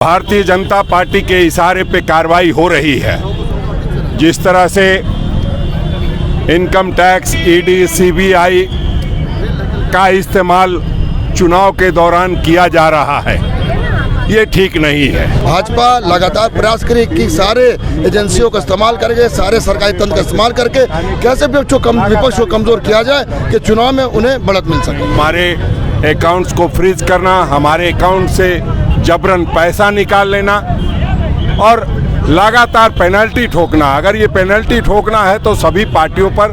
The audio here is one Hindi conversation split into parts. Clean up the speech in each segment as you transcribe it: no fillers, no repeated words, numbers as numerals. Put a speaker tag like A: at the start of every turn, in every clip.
A: भारतीय जनता पार्टी के इशारे पे कार्रवाई हो रही है। जिस तरह से इनकम टैक्स, ईडी, सीबीआई का इस्तेमाल चुनाव के दौरान किया जा रहा है, ये ठीक नहीं है।
B: भाजपा लगातार प्रयास करे कि सारे एजेंसियों का इस्तेमाल करके, सारे सरकारी तंत्र का इस्तेमाल करके कैसे विपक्ष को कमजोर किया जाए कि चुनाव में उन्हें बढ़त मिल सके।
A: हमारे अकाउंट्स को फ्रीज करना, हमारे अकाउंट से जबरन पैसा निकाल लेना और लगातार पेनल्टी ठोकना। अगर ये पेनल्टी ठोकना है तो सभी पार्टियों पर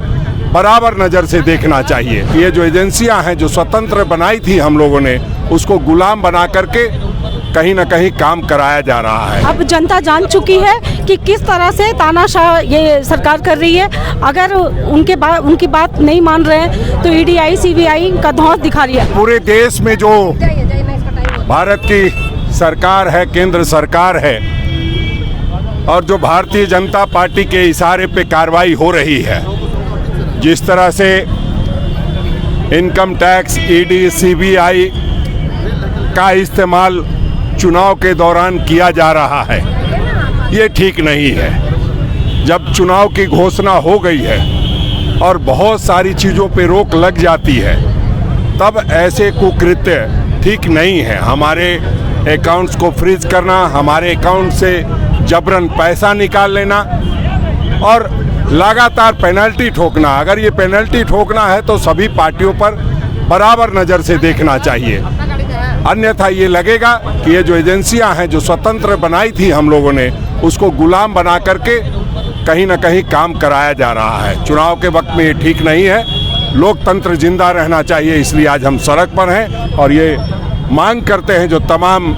A: बराबर नज़र से देखना चाहिए। ये जो एजेंसियां हैं जो स्वतंत्र बनाई थी हम लोगों ने, उसको गुलाम बना करके कहीं ना कहीं काम कराया जा रहा है।
C: अब जनता जान चुकी है कि किस तरह से तानाशाह ये सरकार कर रही है। अगर उनकी बात नहीं मान रहे हैं तो ईडी, सीबीआई का धौंस दिखा रही है।
A: पूरे देश में जो भारत की सरकार है, केंद्र सरकार है, और जो भारतीय जनता पार्टी के इशारे पे कार्रवाई हो रही है, जिस तरह से इनकम टैक्स, ईडी, सीबीआई का इस्तेमाल चुनाव के दौरान किया जा रहा है, ये ठीक नहीं है। जब चुनाव की घोषणा हो गई है और बहुत सारी चीज़ों पे रोक लग जाती है, तब ऐसे कुकृत्य ठीक नहीं है। हमारे अकाउंट्स को फ्रीज करना, हमारे अकाउंट से जबरन पैसा निकाल लेना और लगातार पेनल्टी ठोकना। अगर ये पेनल्टी ठोकना है तो सभी पार्टियों पर बराबर नज़र से देखना चाहिए। अन्यथा ये लगेगा कि ये जो एजेंसियां हैं जो स्वतंत्र बनाई थी हम लोगों ने, उसको गुलाम बना करके कहीं ना कहीं काम कराया जा रहा है। चुनाव के वक्त में ये ठीक नहीं है। लोकतंत्र जिंदा रहना चाहिए, इसलिए आज हम सड़क पर हैं और ये मांग करते हैं जो तमाम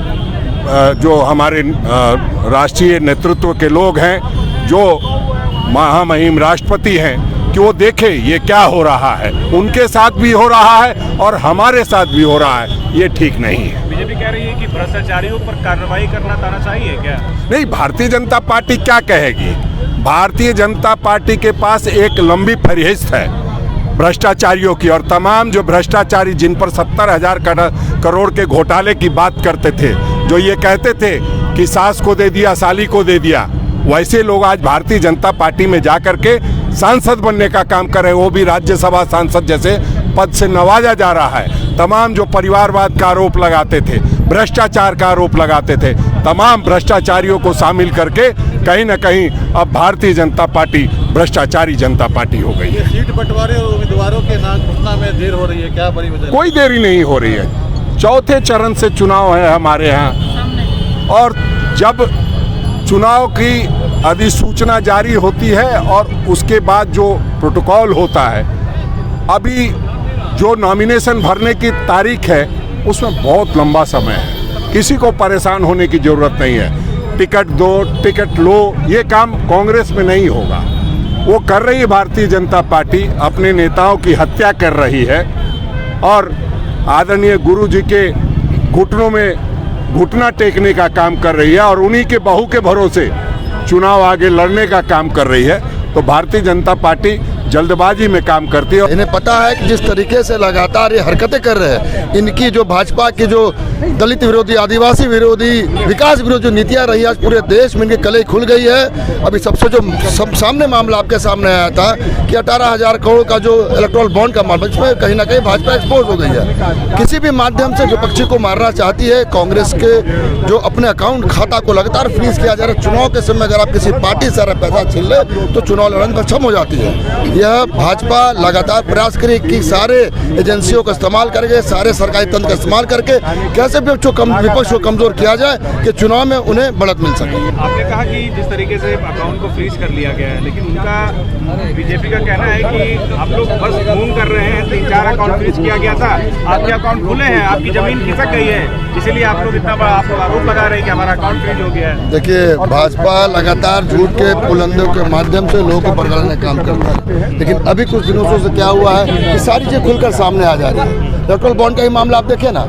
A: जो हमारे राष्ट्रीय नेतृत्व के लोग हैं, जो महामहिम राष्ट्रपति हैं, कि वो देखें ये क्या हो रहा है। उनके साथ भी हो रहा है और हमारे साथ भी हो रहा है, ये ठीक नहीं है।
D: बीजेपी कह रही है कि भ्रष्टाचारियों पर कार्रवाई करना तानाशाही है क्या?
A: नहीं, भारतीय जनता पार्टी क्या कहेगी? भारतीय जनता पार्टी के पास एक लंबी फहरिस्त है भ्रष्टाचारियों की, और तमाम जो भ्रष्टाचारी जिन पर 70,000 करोड़ के घोटाले की बात करते थे, जो ये कहते थे कि सास को दे दिया, साली को दे दिया, वैसे लोग आज भारतीय जनता पार्टी में जाकर के सांसद बनने का काम कर रहे हैं। वो भी राज्यसभा सांसद जैसे पद से नवाजा जा रहा है। तमाम जो परिवारवाद का आरोप लगाते थे, भ्रष्टाचार का आरोप लगाते थे, तमाम भ्रष्टाचारियों को शामिल करके कहीं ना कहीं अब भारतीय जनता पार्टी भ्रष्टाचारी जनता पार्टी हो गई है।
B: सीट बंटवारे और उम्मीदवारों के नाम घोषणा में देर हो रही है, क्या बड़ी वजह?
A: कोई देरी नहीं हो रही है। चौथे चरण से चुनाव है हमारे यहाँ, और जब चुनाव की अधिसूचना जारी होती है और उसके बाद जो प्रोटोकॉल होता है, अभी जो नॉमिनेशन भरने की तारीख है उसमें बहुत लंबा समय है। किसी को परेशान होने की ज़रूरत नहीं है। टिकट दो, टिकट लो, ये काम कांग्रेस में नहीं होगा। वो कर रही है भारतीय जनता पार्टी, अपने नेताओं की हत्या कर रही है और आदरणीय गुरु जी के घुटनों में घुटना टेकने का काम कर रही है और उन्हीं के बहू के भरोसे चुनाव आगे लड़ने का काम कर रही है। तो भारतीय जनता पार्टी जल्दबाजी में काम करती है।
B: इन्हें पता है कि जिस तरीके से लगातार ये हरकतें कर रहे हैं, इनकी जो भाजपा की जो दलित विरोधी, आदिवासी विरोधी, विकास विरोधी जो नीतियां रही, आज पूरे देश में इनकी कलई खुल गई है। अभी सबसे जो सामने मामला आपके सामने आया था कि 18,000 करोड़ का जो इलेक्टोरल बॉन्ड का मामला, इसमें कहीं ना कहीं भाजपा एक्सपोज हो गई है। किसी भी माध्यम से विपक्षी को मारना चाहती है। कांग्रेस के जो अपने अकाउंट खाता को लगातार फ्रीज किया जा रहा है। चुनाव के समय अगर आप किसी पार्टी से सारा पैसा छीन ले तो चुनाव लड़ने पर क्षम हो जाती है। यह भाजपा लगातार प्रयास करे कि सारे एजेंसियों का इस्तेमाल करके, सारे सरकारी तंत्र का इस्तेमाल करके कैसे विपक्ष को कमजोर किया जाए कि चुनाव में उन्हें बढ़त मिल सके।
D: आपने कहा कि जिस तरीके से अकाउंट को फ्रीज कर लिया गया है, लेकिन उनका बीजेपी का कहना है कि आप लोग बस घूम कर रहे हैं। 3-4 अकाउंट फ्रीज किया गया था, आपके अकाउंट खुले हैं, आपकी जमीन खिसक गई है, इसीलिए आप लोग इतना बड़ा आरोप लगा रहे हैं कि हमारा अकाउंट फ्रीज हो गया है।
B: देखिए, भाजपा लगातार झूठ के पुलंदों के माध्यम से लोगों को भड़काने का काम करता है, लेकिन अभी कुछ दिनों से क्या हुआ है कि सारी चीज़ें खुलकर सामने आ जा रही है। इलेक्टोरल बॉन्ड का ही मामला आप देखें ना,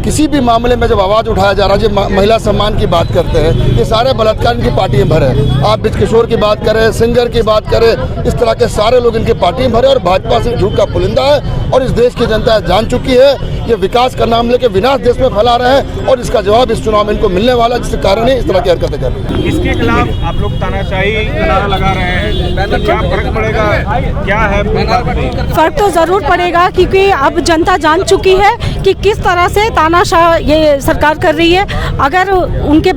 B: किसी भी मामले में जब आवाज़ उठाया जा रहा है, जो महिला सम्मान की बात करते हैं, ये सारे बलात्कार इनकी पार्टी में भरे। आप ब्रिजकिशोर की बात करें, सिंगर की बात करें, इस तरह के सारे लोग इनकी पार्टी में भरे और भाजपा से झूठ का पुलिंदा है। और इस देश की जनता जान चुकी है, ये विकास का नाम लेके विनाश देश में फैला रहे हैं और इसका जवाब इस चुनाव में इनको मिलने वाला है, जिसके कारण ही इस तरह की हरकतें कर रहे हैं।
D: इसके खिलाफ आप लोग तानाशाही का नारा लगा रहे हैं, तो क्या फर्क पड़ेगा? क्या है
C: फर्क तो जरूर पड़ेगा, क्योंकि अब जनता जान चुकी है कि किस तरह से तानाशाह ये सरकार कर रही है। अगर उनकी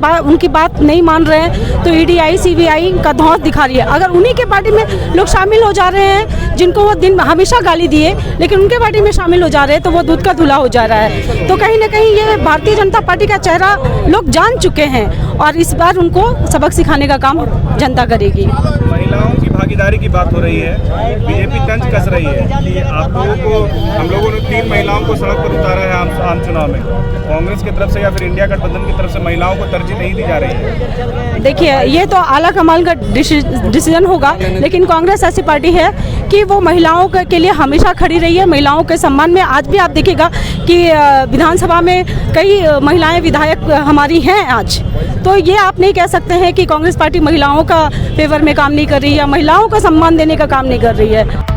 C: बात नहीं मान रहे हैं तो ईडीआई सीबीआई का धौंस दिखा रही है। अगर उन्हीं के पार्टी में लोग शामिल हो जा रहे हैं जिनको वो दिन हमेशा गाली दिए, लेकिन उनके पार्टी में शामिल हो जा रहे हैं, तो वो दूध का धुला हो जा रहा है। तो कहीं ना कहीं ये भारतीय जनता पार्टी का चेहरा लोग जान चुके हैं और इस बार उनको सबक सिखाने का काम जनता करेगी।
D: महिलाओं की भागीदारी की बात हो रही है, बीजेपी तंज कस रही है कि आप लोगों को, हम लोगों ने 3 महिलाओं को सड़क पर उतारा है आम चुनाव में। कांग्रेस की तरफ से या फिर इंडिया गठबंधन की तरफ से महिलाओं को तरजीह नहीं दी जा रही है।
C: देखिए, ये तो आला कमाल का डिसीजन होगा, लेकिन कांग्रेस ऐसी पार्टी है कि वो महिलाओं के लिए हमेशा खड़ी रही है, महिलाओं के सम्मान में। आज भी आप देखिएगा कि विधानसभा में कई महिलाएं विधायक हमारी हैं आज। तो ये आप नहीं कह सकते हैं कि कांग्रेस पार्टी महिलाओं का फेवर में काम नहीं कर रही है, महिलाओं को सम्मान देने का काम नहीं कर रही है।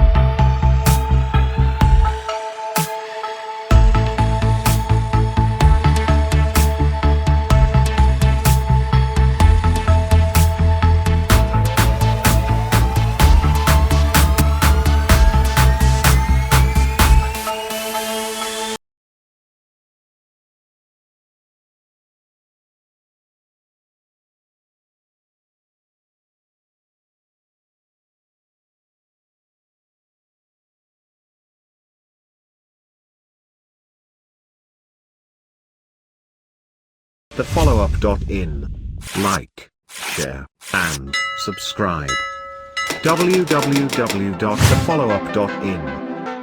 E: thefollowup.in. Like, share, and subscribe. www.thefollowup.in